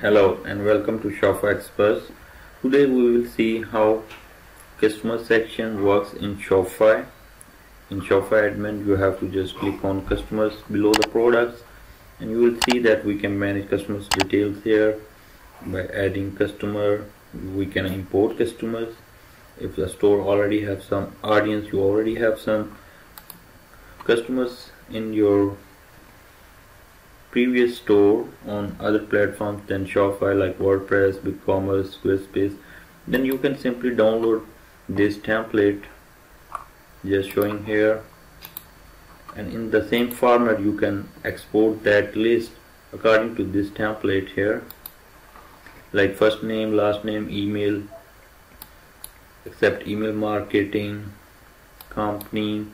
Hello and welcome to Shopify Express. Today we will see how customer section works in Shopify. In Shopify admin you have to just click on customers below the products and you will see that we can manage customers details here by adding customer. We can import customers. If the store already have some audience, you already have some customers in your previous store on other platforms than Shopify like WordPress, BigCommerce, Squarespace, then you can simply download this template just showing here, and in the same format you can export that list according to this template here, like first name, last name, email, except email marketing, company,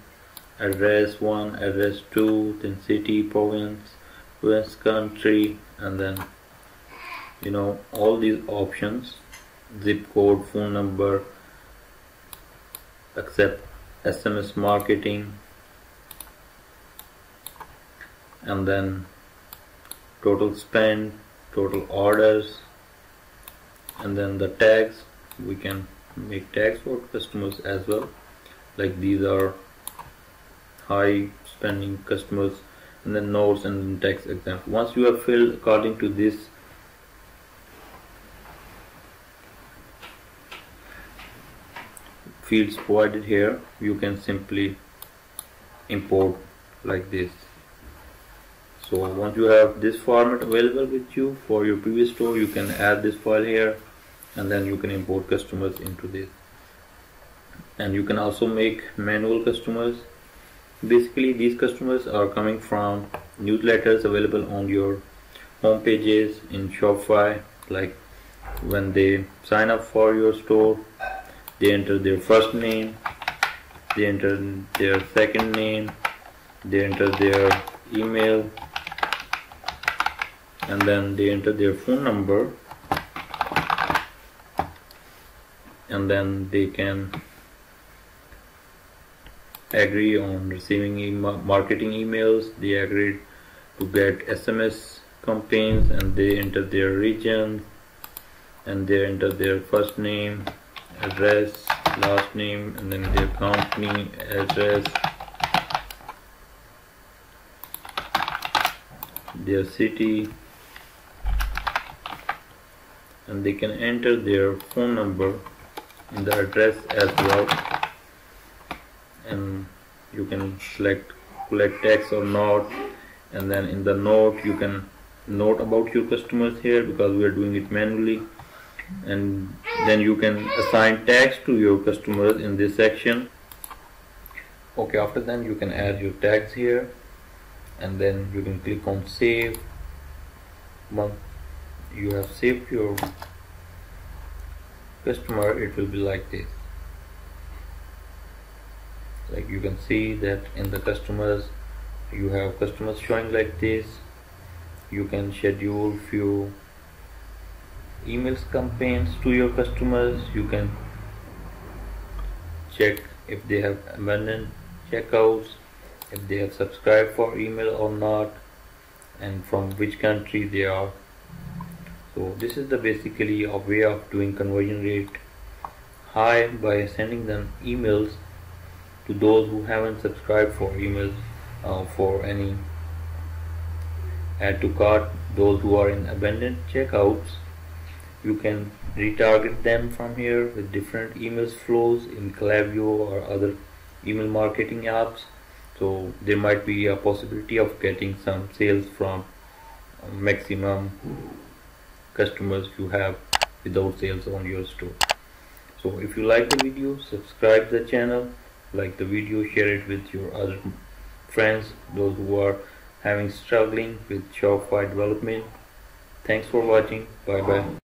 address 1, address 2, then city, province, West country, and then all these options, zip code, phone number, except SMS marketing, and then total spend, total orders, and then the tags. We can make tags for customers as well, like these are high spending customers, and then notes and then text example. Once you have filled according to this fields provided here, you can simply import like this. So once you have this format available with you for your previous store, you can add this file here and then you can import customers into this, and you can also make manual customers. Basically these customers are coming from newsletters available on your home pages in Shopify. Like when they sign up for your store, they enter their first name, they enter their second name, they enter their email, and then they enter their phone number, and then they can agree on receiving marketing emails, they agree to get SMS campaigns, and they enter their region, and they enter their first name, address, last name, and then their company address, their city, and they can enter their phone number in the address as well, and you can select collect text or not, and then in the note you can note about your customers here because we are doing it manually, and then you can assign tags to your customers in this section. Okay, after that you can add your tags here, and then you can click on save. Once you have saved your customer, it will be like this. Like you can see that in the customers you have customers showing like this. You can schedule few emails campaigns to your customers. You can check if they have abandoned checkouts, if they have subscribed for email or not, and from which country they are. So this is the basically a way of doing conversion rate high by sending them emails to those who haven't subscribed for emails for any add to cart. Those who are in abandoned checkouts, you can retarget them from here with different emails flows in Klaviyo or other email marketing apps. So there might be a possibility of getting some sales from maximum customers you have without sales on your store. So if you like the video, subscribe the channel, like the video, share it with your other friends, those who are struggling with Shopify development. Thanks for watching. Bye bye.